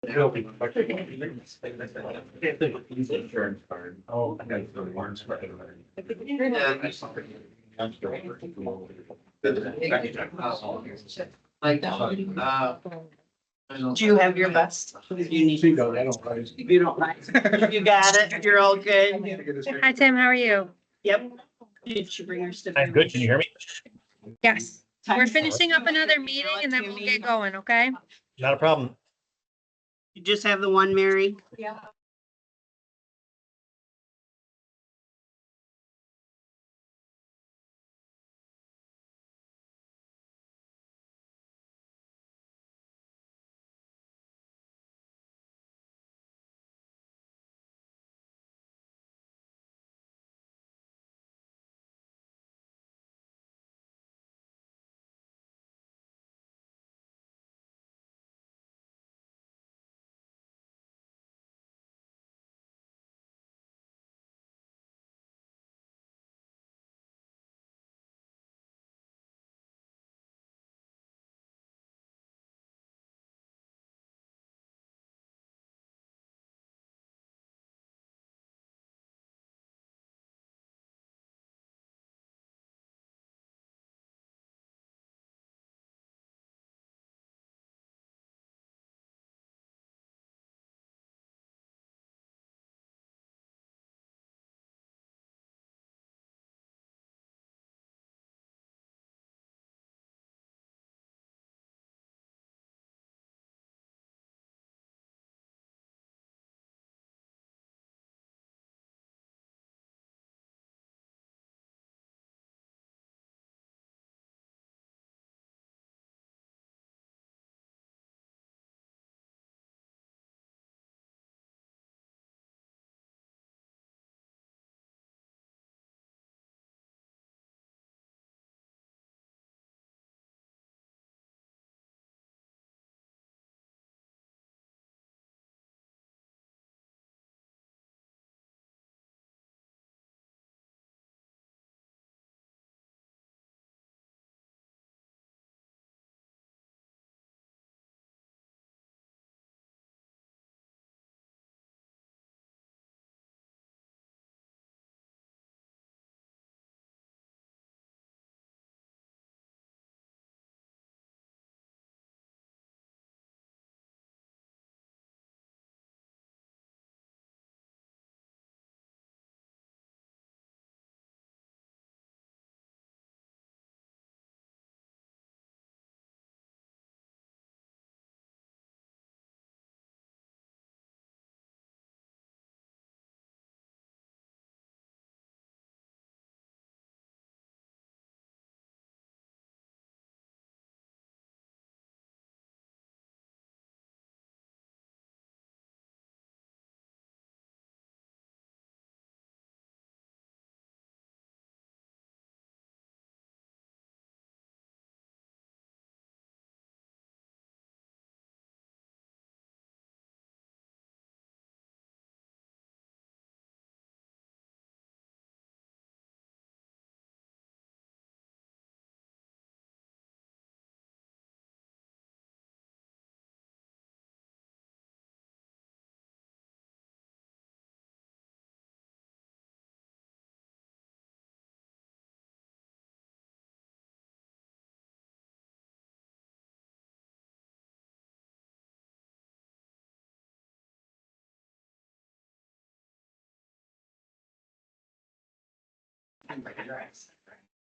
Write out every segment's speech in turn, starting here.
Insurance card. Oh, I got the warrants for it. Like, do you have your vest? Do you need? See, no, I don't price. You don't mind. You got it. You're all good. Hi, Tim. How are you? Yep. Did she bring her stiff? I'm good. Can you hear me? Yes. We're finishing up another meeting and then we'll get going, okay? Not a problem. You just have the one, Mary? Yeah.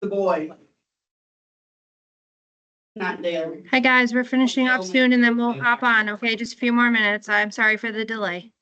The boy. Not Dale. Hi, guys. We're finishing up soon and then we'll hop on, okay? Just a few more minutes. I'm sorry for the delay.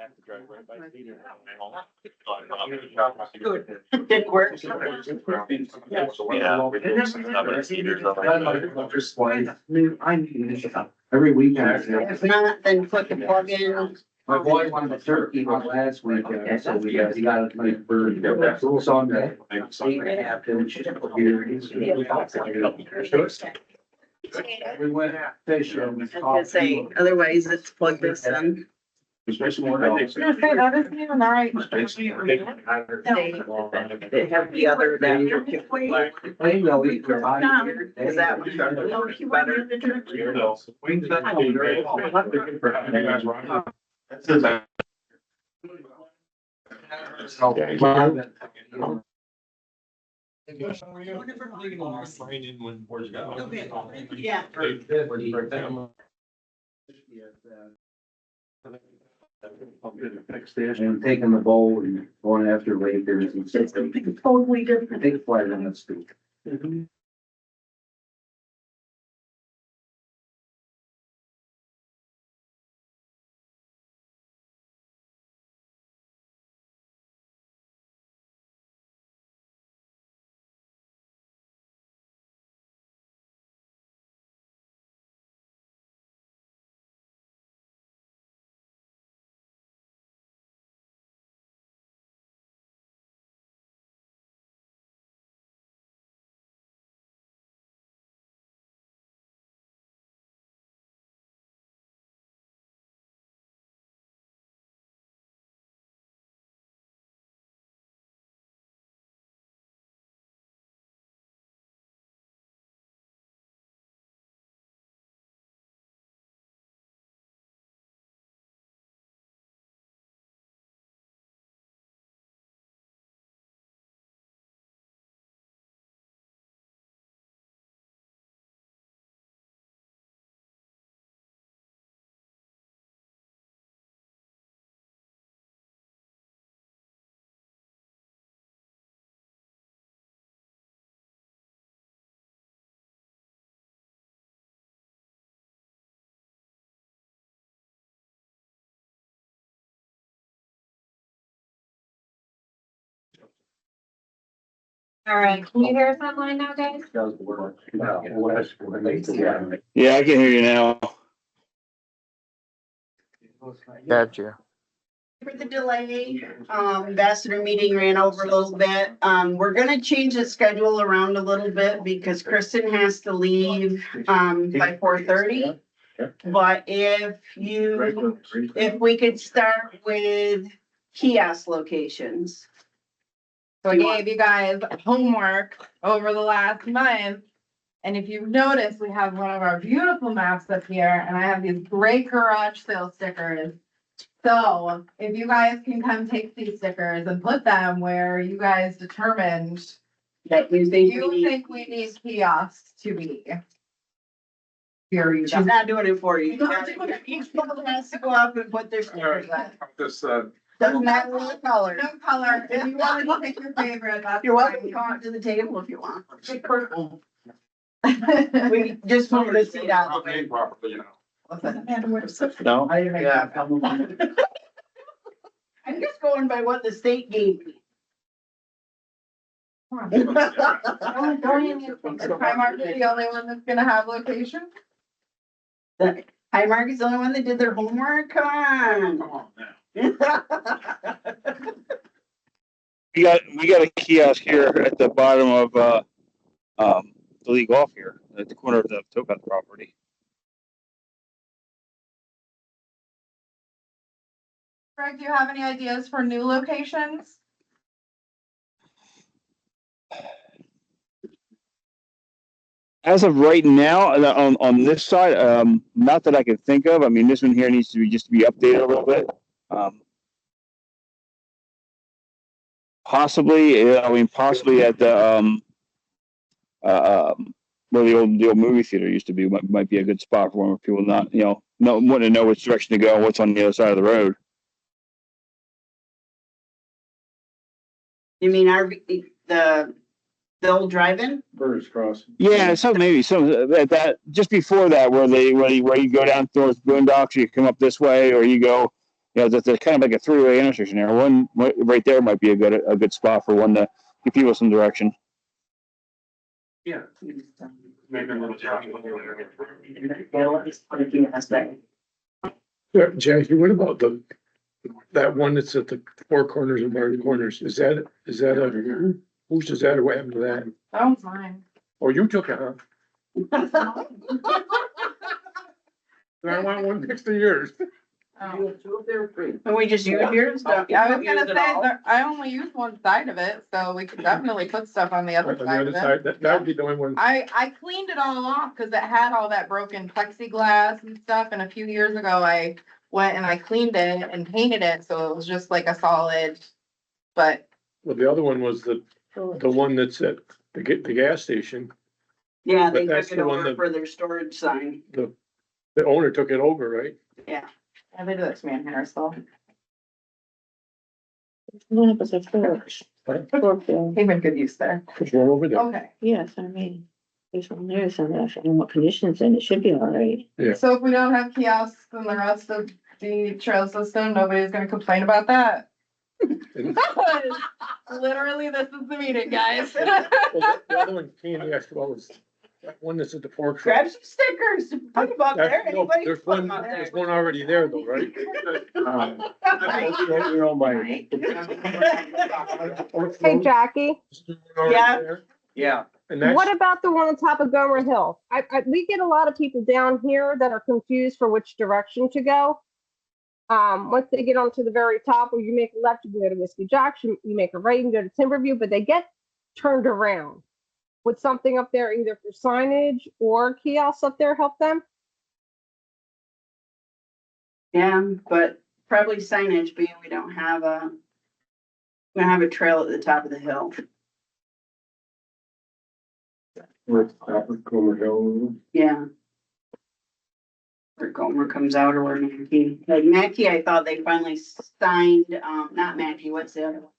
have to drive right by Peter. Didn't work. I need every weekend. If not, then put the plug in. My boy wanted a turkey on last weekend, so he got a nice bird. Sunday. 8.5 inches here. We went fishing. I was gonna say, otherwise it's plug this in. Especially when That isn't even all right. They have the other adapter. They will eat their body. Is that one better? Yeah. And taking the bowl and going after Lakers and stuff. It's totally different. Big flight on that street. All right, can you hear us online now, guys? Does work. Yeah. Yeah, I can hear you now. Gotcha. For the delay, ambassador meeting ran over a little bit. We're gonna change the schedule around a little bit because Kristen has to leave, by 4:30. But if we could start with kiosk locations. So I gave you guys homework over the last month. And if you've noticed, we have one of our beautiful maps up here and I have these great garage sale stickers. So if you guys can come take these stickers and put them where you guys determined That you think we need kiosks to be. Here you She's go. not doing it for you. Each one has to go up and put their stickers on. This, Doesn't matter what color. No color. If you want to pick your favorite, that's You're welcome to fine. come out to the table if you want. Purple. We just move the seat out of the way. properly, you know. No? I'm just going by what the state gave me. Primark is the only one that's gonna have location. Highmark is the only one that did their homework, come on. Come on now. We got a kiosk here at the bottom of the Lee Golf here, at the corner of the Topaz property. Greg, do you have any ideas for new locations? As of right now, on this side, not that I can think of. I mean, this one here needs to be just to be updated a little bit. Possibly, possibly at the where the old movie theater used to be might be a good spot for one people not want to know which direction to go, what's on the other side of the road. You mean the old drive-in? Birds crossing. Yeah, so maybe some that just before that where you go down towards Boondocks, you come up this way, or you go that's kind of like a three-way intersection there. One right there might be a good spot for one to give people some direction. Yeah. Maybe a little job. Yeah, Jackie, what about that one that's at the four corners and Martin Corners? Is that whose is that or what happened to that? That one's mine. Oh, you took it, huh? I want one next to yours. Oh. And we just use yours, don't Yeah, I you was use gonna it say, all? that I only used one side of it, so we could definitely put stuff on the On other the side other of it. side, that would be the only one. I cleaned it all off because it had all that broken plexiglass and stuff, and a few years ago, I went and I cleaned it and painted it, so it was just like a solid, but Well, the other one was the one that's at the gas station. Yeah, they But that's took it the one over that- for their storage sign. The owner took it over, right? yeah, they do that to me in Harrisville. One of us are forks. Came in good use there. There's one over there. Okay, Yes, I mean, there's one there, so I don't know what condition it's in, it should be all right. Yeah. so if we don't have kiosks in the rest of the trail system, nobody's gonna complain about that. Literally, this is the meeting, guys. Well, the other one Candy asked about was that one that's at the fork. Grab some stickers, put them up there, No, anybody there's put them one, up there. there's one already there though, right? You know, my. Hey, Jackie, Yeah. Yeah. And that's, what about the one on top of Gomer Hill? We get a lot of people down here that are confused for which direction to go. Once they get onto the very top, where you make a left, you can go to Whiskey Jacks, you make a right and go to Timberview, but they get turned around. Would something up there, either for signage or kiosks up there, help them? Yeah, but probably signage, being we don't have a trail at the top of the hill. With Comer Hill. Yeah. Where Gomer comes out or where Mackey, like Mackey, I thought they finally signed, not Mackey, what's the other one?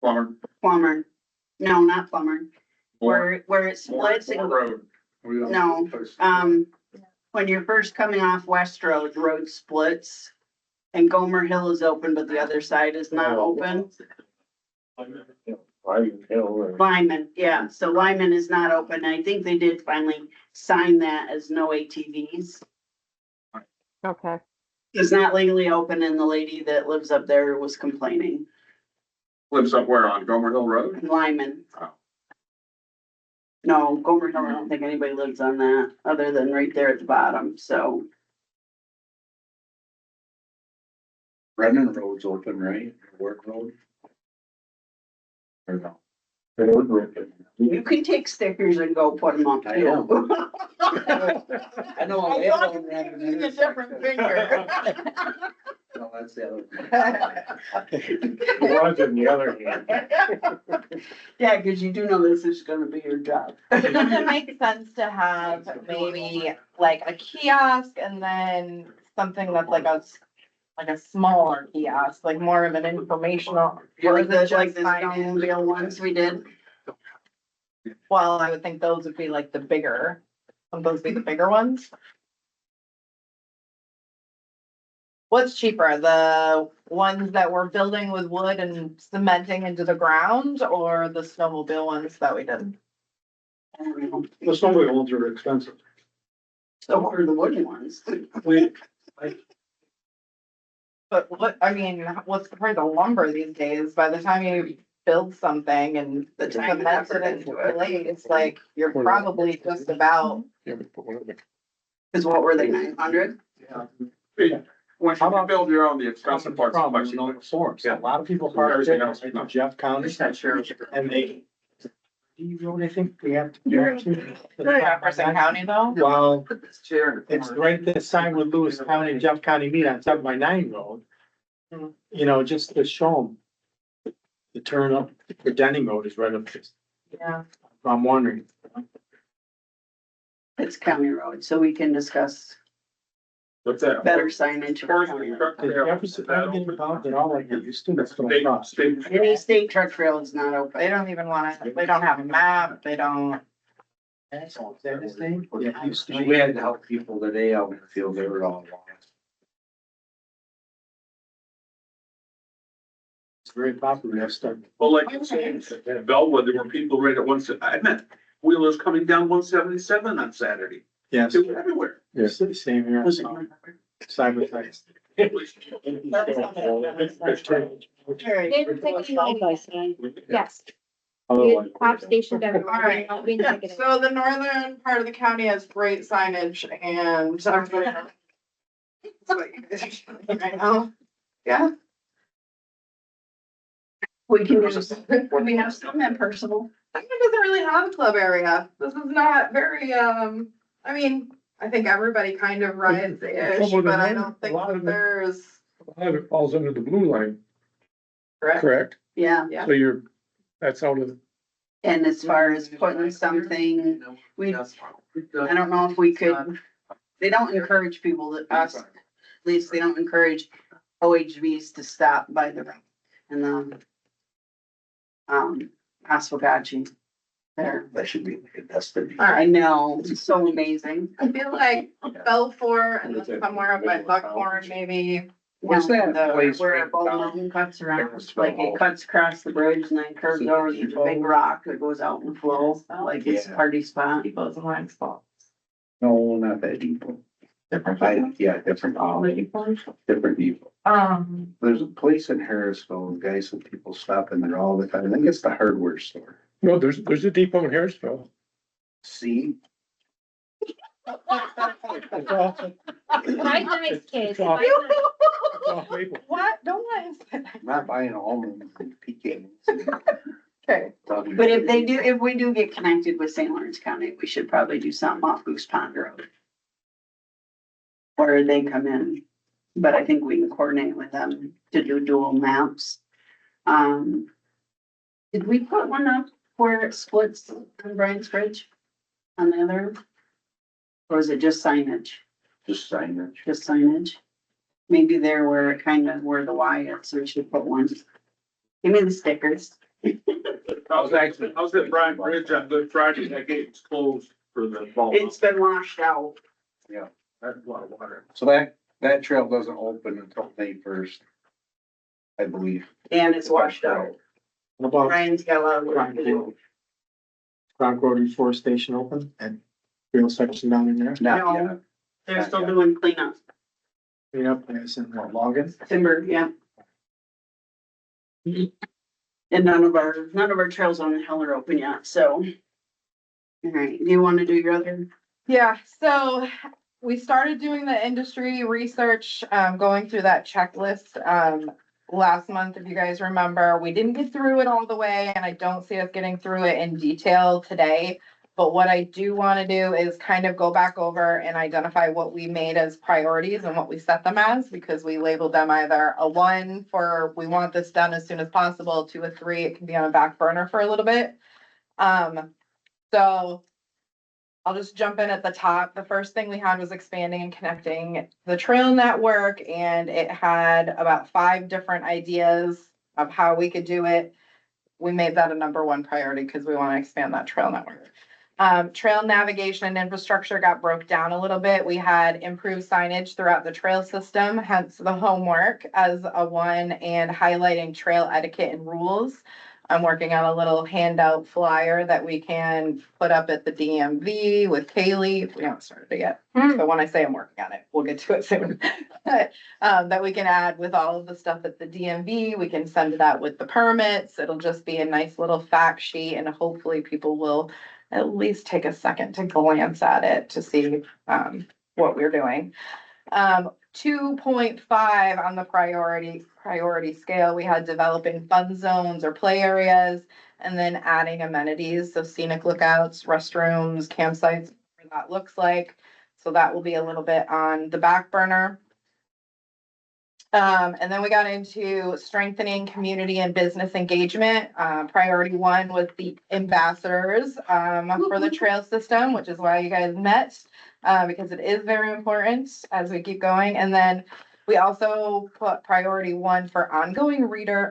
Plumber. Plumber. No, not Plumber. Where it splits and, Road. No, when you're first coming off West Road, the road splits. And Gomer Hill is open, but the other side is not open. Lyman, yeah, so Lyman is not open. I think they did finally sign that as no ATVs. Okay. It's not legally open and the lady that lives up there was complaining. Lives up where, on Gomer Hill Road? Lyman. Oh. No, Gomer Hill, I don't think anybody lives on that, other than right there at the bottom, so. Brennan Road's open, right? Work Road? Or no? You can take stickers and go put them up I too. I know. I thought you were using a different finger. No, that's the other. It was in the other hand. Yeah, cause you do know this is gonna be your job. Does it make sense to have maybe like a kiosk and then something that's like a smaller kiosk, like more of an informational? Or is it just Like the signage? snowmobile ones we did. Well, I would think those would be like the bigger, would those be the bigger ones? What's cheaper, the ones that we're building with wood and cementing into the ground, or the snowmobile ones that we did? I don't know. the snowmobile ones are expensive. So are the wooden ones. But what, I mean, what's the price of lumber these days? By the time you build something and The time and cement it effort into into a it. blade, it's like, you're probably just about, Yeah, but put one of the. Cause what were they, 900? Once you build your own, the expensive part's much You know, cheaper. the forms, a lot of people park Everything there, else, right no. to Jeff County, and they. You know what I think we have to do? Jefferson County though. Well, Put this chair in the it's corner. right this sign with Lewis County and Jeff County meet on 7x9 road. You know, just to show them. The turn up, the Denning Road is right up this, Yeah. I'm wondering. It's county road, so we can discuss What's that? better signage. for Forestry county truck road. Did Jefferson ever get involved at all like they used to? That's what I State- thought. state- Any state truck trail is not open. They don't even wanna, they don't have a map, they don't. Is that his name? Yeah, he used to be. We had to help people today out in the field, they were all lost. It's very popular, that stuff. Well, like you said, at Bellwood, there were people right at once, I met wheelers coming down 177 on Saturday. Yes, They were everywhere. it's the same here. Side by side. They were taking side by side. Yes. Otherwise. Pop stationed everywhere. Alright. We didn't take it. So the northern part of the county has great signage and I'm gonna. That's what you guys are showing right now. Yeah. We can we have some in personal. It doesn't really have a club area. This is not very, I mean, I think everybody kind of rides ish, but I don't think that there's. A lot of it falls under the blue line, Correct. correct? Yeah, Yeah. So that's out of, and as far as putting something, we, I don't know if we could, they don't encourage people to, us, at least they don't encourage OHVs to stop by the road and Oswegatchie there. That should be a destiny. I know, it's so amazing. I feel like Belfour and then somewhere up by Buckhorn, maybe. What's that The- place Where right Bull down? Mountain cuts around, like it cuts across the bridge and then curves over, there's a big rock that goes out and flows, like it's a Yeah. party spot. People's blind spots. No, not that deep. Different. Yeah, different, different people. There's a place in Harrisville, guys and people stop in there all the time. I think it's the hardware store. no, there's a depot in Harrisville. See? It's off- Right, nice kids. it's off- Right, nice. it's off Maple. What? Don't let him say that. Not buying almonds and pecans. Okay. But if we do get connected with St. Lawrence County, we should probably do something off Goose Pond Road. Where they come in, but I think we can coordinate with them to do dual maps. Did we put one up where it splits on Brian's Bridge? On the other? End? Or is it just signage? Just signage. Just signage? Maybe there where it kind of where the Y is, so we should put one. Give me the stickers. I was at Brian Bridge on Good Friday, that gate's closed for the ball. It's been washed out. That's a lot of water. So that trail doesn't open until May 1st. I believe. And it's washed out. What about Brian's got a lot of work Cronk to do. Road? Cronk Road and Forest Station open and real section down in there? Not No. yet. They're still doing cleanup. Yep, as in what, logging? Timber, yeah. And none of our trails on the hill are open yet, so. All right, do you want to do your other? Yeah, so we started doing the industry research, going through that checklist, last month, if you guys remember. We didn't get through it all the way, and I don't see us getting through it in detail today. But what I do want to do is kind of go back over and identify what we made as priorities and what we set them as, because we labeled them either a 1 for we want this done as soon as possible, 2 or 3, it can be on a back burner for a little bit. So I'll just jump in at the top. The first thing we had was expanding and connecting the trail network, and it had about 5 different ideas of how we could do it. We made that a number 1 priority because we want to expand that trail network. Trail navigation and infrastructure got broke down a little bit. We had improved signage throughout the trail system, hence the homework as a 1, and highlighting trail etiquette and rules. I'm working on a little handout flyer that we can put up at the DMV with Kaylee. We haven't started it yet. So when I say I'm working on it, we'll get to it soon. That we can add with all of the stuff at the DMV. We can send it out with the permits. It'll just be a nice little fact sheet, and hopefully people will at least take a second to glance at it to see what we're doing. 2.5 on the priority scale, we had developing fun zones or play areas, and then adding amenities, so scenic lookouts, restrooms, campsites, whatever that looks like. So that will be a little bit on the back burner. And then we got into strengthening community and business engagement. Priority 1 was the ambassadors for the trail system, which is why you guys met, because it is very important as we keep going. And then we also put priority 1 for ongoing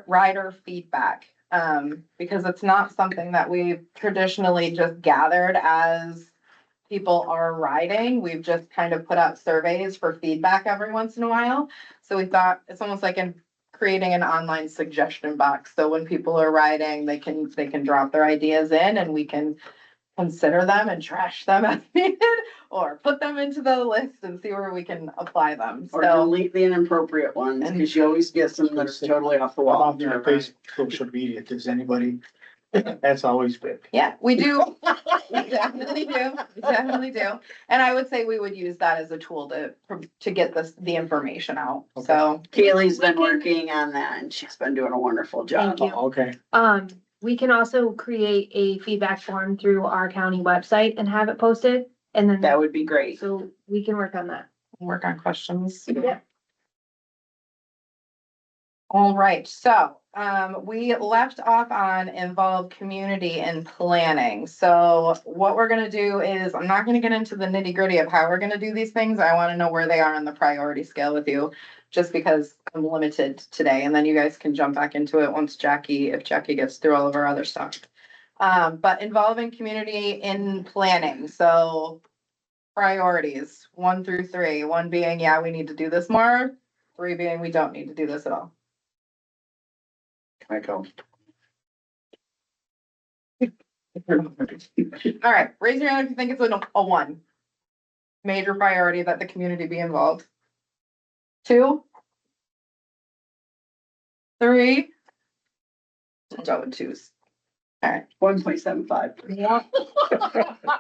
rider feedback, because it's not something that we've traditionally just gathered as people are riding. We've just kind of put out surveys for feedback every once in a while. So we thought it's almost like creating an online suggestion box. So when people are riding, they can drop their ideas in and we can consider them and trash them as needed, or put them into the list and see where we can apply them. Or So, delete the inappropriate ones, because you always get some that are totally off the wall. On their Facebook, social media, does anybody, that's always good. yeah, we do. We definitely do. We definitely do. And I would say we would use that as a tool to get the information out. So, Kaylee's been We can- working on that and she's been doing a wonderful job. Thank you. Okay, We can also create a feedback form through our county website and have it posted, and then, That would be great. so we can work on that. work on questions. Yeah. All right, so, we left off on involve community in planning. So what we're gonna do is, I'm not gonna get into the nitty gritty of how we're gonna do these things. I wanna know where they are on the priority scale with you, just because I'm limited today, and then you guys can jump back into it once if Jackie gets through all of our other stuff. But involving community in planning, so priorities, 1 through 3, 1 being, yeah, we need to do this more, 3 being, we don't need to do this at all. Can I go? All right, raise your hand if you think it's a 1. Major priority that the community be involved. 2. 3. We'll go with 2s. All right. 1.75.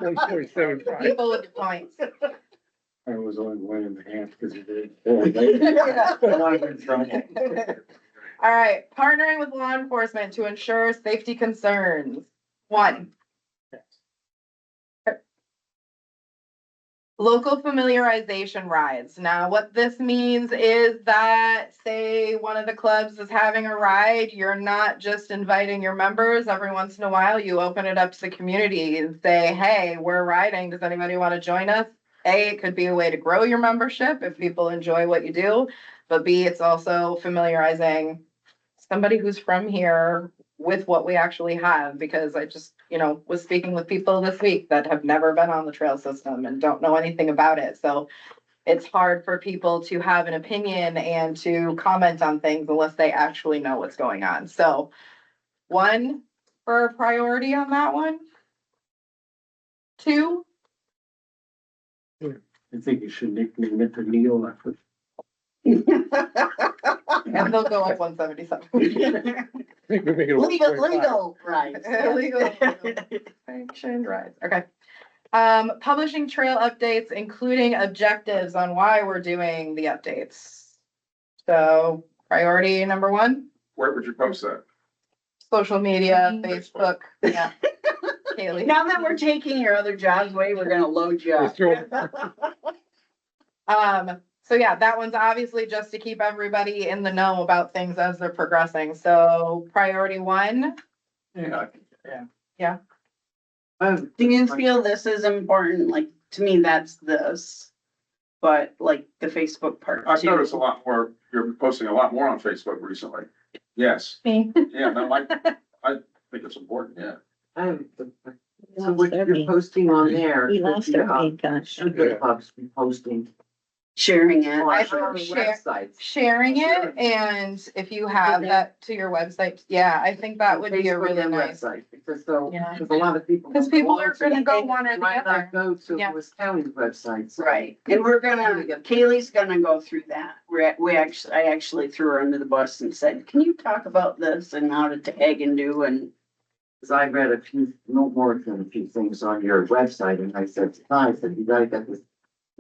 1.75. People with your points. I was only 1.5 because of it. All right, partnering with law enforcement to ensure safety concerns. 1. Local familiarization rides. Now, what this means is that, say, one of the clubs is having a ride, you're not just inviting your members. Every once in a while, you open it up to the community and say, hey, we're riding. Does anybody want to join us? A, it could be a way to grow your membership if people enjoy what you do. But B, it's also familiarizing somebody who's from here with what we actually have, because I just, was speaking with people this week that have never been on the trail system and don't know anything about it. So it's hard for people to have an opinion and to comment on things unless they actually know what's going on. So 1 for a priority on that one. 2. I think you should nickname it the Neil effort. And they'll go up 177. I think we make it a Legal, 1.5. legal, right. Legal. Sanctioned rides. Okay. Publishing trail updates, including objectives on why we're doing the updates. So priority number 1, Where would you post that? social media, Facebook, yeah. Kaylee. Now that we're taking your other jobs away, we're gonna load you up. So yeah, that one's obviously just to keep everybody in the know about things as they're progressing. So priority 1, Yeah. Do you feel this is important? Like, to me, that's this. But like the Facebook part I've too. noticed a lot more, you're posting a lot more on Facebook recently. Yes. me. Yeah, no, I think it's important, yeah. So what you're posting on there. He lost their main gun. Should the clubs be posting Sharing it. I on think our websites? Sharing it, and if you have that to your website, yeah, I think that would be a Facebook really and nice. website, because so, Yeah. because a lot of people. Because people are gonna go one or the Might other. not go to Yeah. Lewis County's website. So- Right, and Kaylee's gonna go through that. I actually threw her under the bus and said, can you talk about this and how to tag and do and. Cause I read no more than a few things on your website, and I said, I said, you gotta get this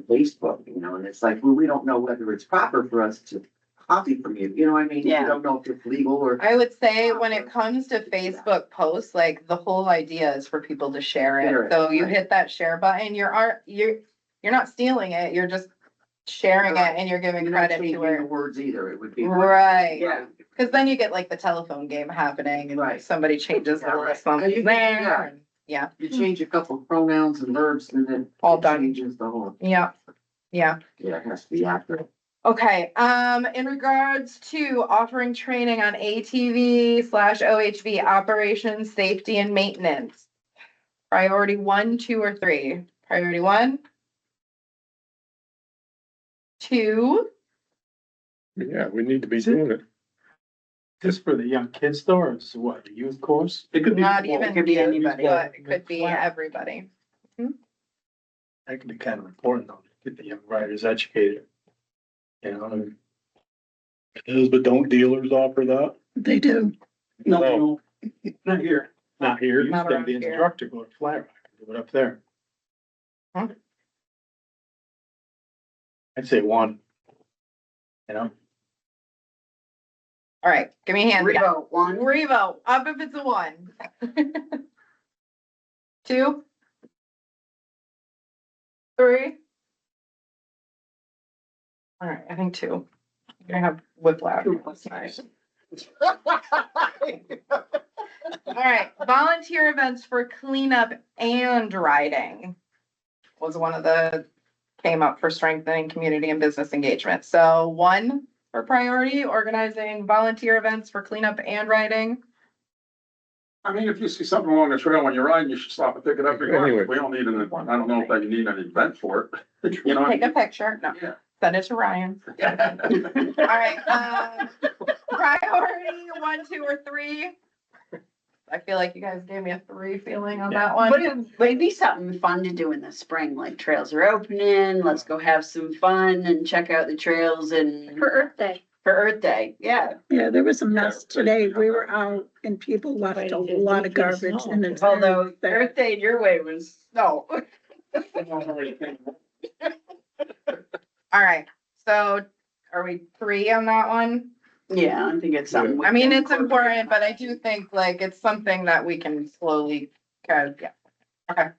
Facebook, and it's like, well, we don't know whether it's proper for us to copy from you, you know what I mean? Yeah. You don't know if it's legal or. I would say when it comes to Facebook posts, like the whole idea is for people to share Share it. it, So you right. hit that share button, you're not stealing it, you're just sharing it and you're giving You're not credit changing to the it. words either, it would be. Right. Yeah. Cause then you get like the telephone game happening and Right. somebody changes the Yeah, little right. something You can- there. yeah. and- Yeah, You change a couple pronouns and verbs and then. All it done. Changes the whole, yeah, yeah. yeah, it has to be accurate. Okay, in regards to offering training on ATV/OHV operations, safety and maintenance. Priority 1, 2, or 3? Priority 1. 2, Yeah, we need to be doing it. This for the young kids store, or is it what, the youth course? It could be. Not Well, it even could be youth, anybody. but it could be everybody. That could be kind of important though, to get the young riders educated. You know, It is, but don't dealers offer that? They do. No, not here. not here, you Not used to around be an here. instructor, go to Flat Rock, do it up there. Huh? I'd say one. You know, All right, give me a hand. Revote one. Revo, up if it's a 1. 2. 3. All right, I think 2. You're gonna have whiplash. All right, volunteer events for cleanup and riding was one of the, came up for strengthening community and business engagement. So 1 for priority, organizing volunteer events for cleanup and riding. I mean, if you see something along the trail when you're riding, you should stop and pick it up. Anyway. We don't need an, I don't know if you need an event for it. You know? Take a picture, no, Yeah. send it to Ryan. All right, priority 1, 2, or 3. I feel like you guys gave me a 3 feeling on that one. But it might be something fun to do in the spring, like trails are opening, let's go have some fun and check out the trails and For Earth Day. for Earth Day, yeah. Yeah, there was a mess today. We were out and people left a lot of garbage in the. Although Earth Day your way was snow. All right, so are we 3 on that one? Yeah, I think it's something. we I mean, can it's important, but I do think like it's something that we can slowly kind of, yeah. Okay.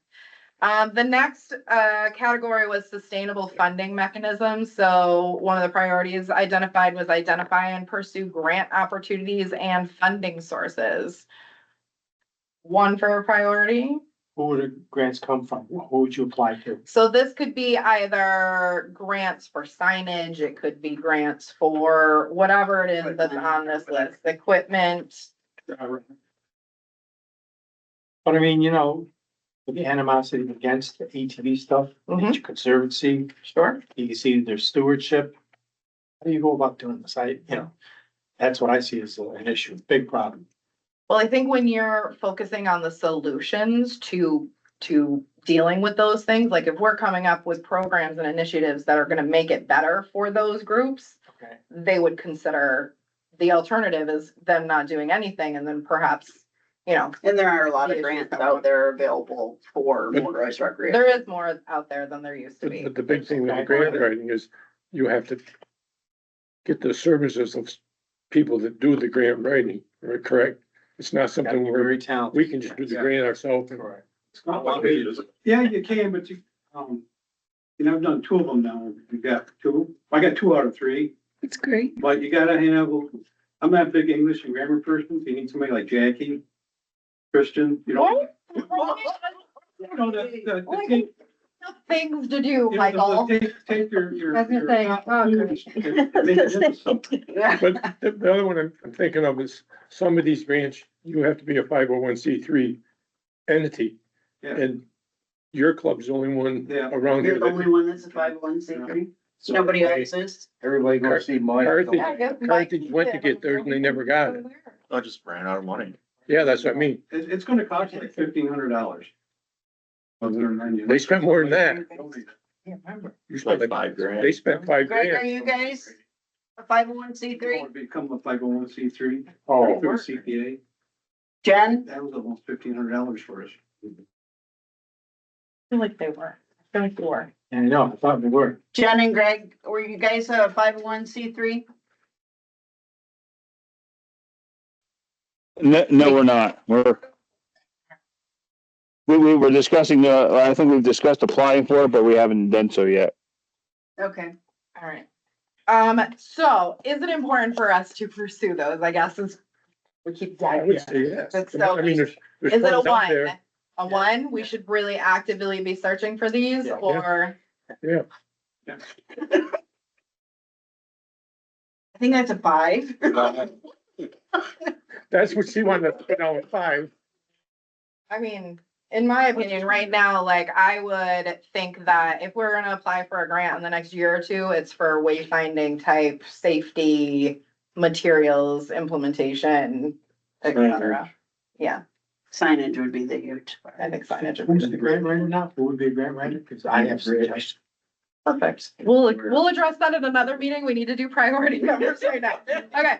The next category was sustainable funding mechanisms. So one of the priorities identified was identify and pursue grant opportunities and funding sources. 1 for a priority. who would the grants come from? Who would you apply to? So this could be either grants for signage, it could be grants for whatever it is that's on this list, equipment. But I mean, you know, the animosity against the ATV stuff, Nature Conservancy, Sure. you can see their stewardship. How do you go about doing this? You know, that's what I see as an issue, big problem. Well, I think when you're focusing on the solutions to dealing with those things, like if we're coming up with programs and initiatives that are gonna make it better for those groups, Okay. they would consider the alternative is them not doing anything and then perhaps, you know, And there are a lot of grants out there available for motorized recreation. there is more out there than there used to be. But the big thing with the grant writing is you have to get the services of people that do the grant writing, right, correct? It's not Gotta something be where very talented. we can just do the grant ourselves. and- Correct. It's not like it is. Yeah, you can, but you know, I've done 2 of them now. You got 2. I got 2 out of 3, It's great. but you gotta have, I'm not a big English and grammar person, so you need somebody like Jackie, Christian, you know. You know, the Things to do, you know, Michael. take your. That's the your thing. top Oh, foods and make it into something. But the other one I'm thinking of is some of these grants, you have to be a 501c3 entity. Yeah. And your club's the only one Yeah. around You're here the only that one that's a 501c3. Nobody else is. Everybody go see Mike. Carthage, Yeah, I guess Mike Carthage went to get theirs and they never got it. I just ran out of money. Yeah, that's what I mean. It's gonna cost like $1,500. They spent more than that. Can't remember. You spent Like like, $5,000. they spent $5 Greg, are grand. you guys a 501c3? Become a 501c3 Oh, through a CPA. Jen? That was almost $1,500 for us. I feel like they were. I feel like they were. I know, I thought we were. Jen and Greg, were you guys a 501c3? No, we're not. We were discussing, I think we've discussed applying for it, but we haven't done so yet. Okay. All right. So is it important for us to pursue those, I guess, is we keep I diving. would say yes. But so- I mean, there's Is it a clubs out one? there. A 1? We should really actively be searching for these Yeah. or? Yeah, I think that's a 5. that's what she wanted to put down with 5. I mean, in my opinion, right now, like I would think that if we're gonna apply for a grant in the next year or 2, it's for wayfinding type safety materials, implementation, et cetera. Yeah, Signage would be the huge part. I think signage. Who's the grant writer now? Who would be a grant writer? Cause I have suggestions. Perfect. We'll address that at another meeting. We need to do priority numbers right now. Okay.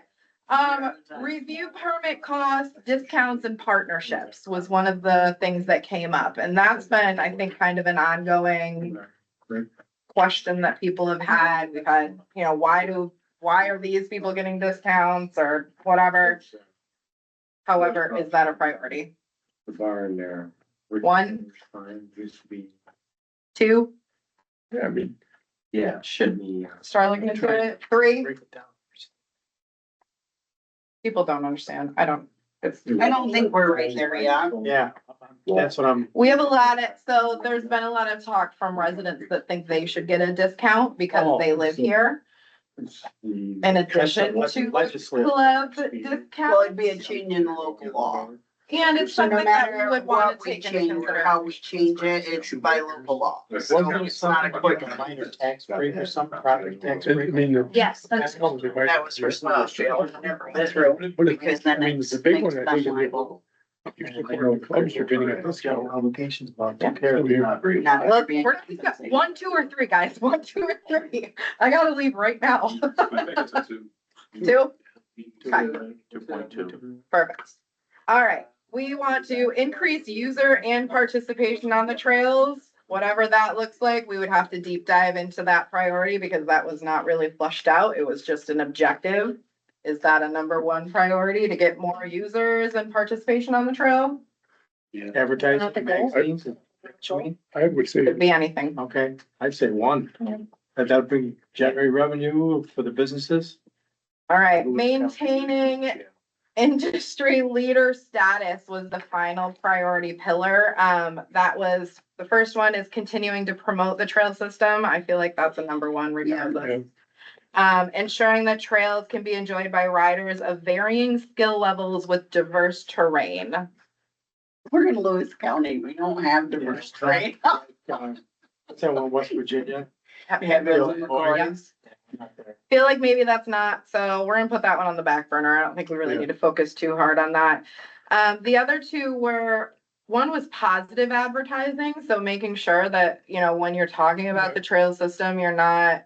Review permit costs, discounts and partnerships was one of the things that came up. And that's been, I think, kind of an ongoing question that people have had. We've had, you know, why are these people getting discounts or whatever? However, is that a priority? The bar in there. One. Fine, used to be. Two, Yeah, I mean, Yeah, should be. start looking into it. Three, Break it down. people don't understand. I don't think we're right there yet. Yeah, that's what I'm. We have a lot of, so there's been a lot of talk from residents that think they should get a discount because they live here. In addition to Legislative. club Well, discount. it'd be a change in the local law. And it's So no something that we matter would want what to we take into change or how we consideration. change it, it's by local law. So Wasn't there it's not a something quick. like a minor tax break or something, property tax I break? mean, Yes, that's probably right. That was for small scale, never went through, because then I mean, it's the big makes one, I think, them is liable. you support the clubs are getting a discount. Obligations about Yeah. take care of it. Not Well, every- we're not, one, two, or three, guys. 1, 2, or 3. I gotta leave right now. Two? 2.2. Perfect. All right, we want to increase user and participation on the trails. Whatever that looks like, we would have to deep dive into that priority because that was not really flushed out. It was just an objective. Is that a number one priority to get more users and participation on the trail? Advertising, Not the goal. magazines. I would say, Could be anything. Okay, I'd say one. Yeah. That'd bring generate revenue for the businesses. All right, maintaining industry leader status was the final priority pillar. That was, the first one is continuing to promote the trail system. I feel like that's a number one regardless. Ensuring that trails can be enjoyed by riders of varying skill levels with diverse terrain. We're in Lewis County, we don't have diverse terrain. What's that one, West Virginia? Feel like maybe that's not, so we're gonna put that one on the back burner. I don't think we really need to focus too hard on that. The other two were, one was positive advertising, so making sure that, you know, when you're talking about the trail system, you're not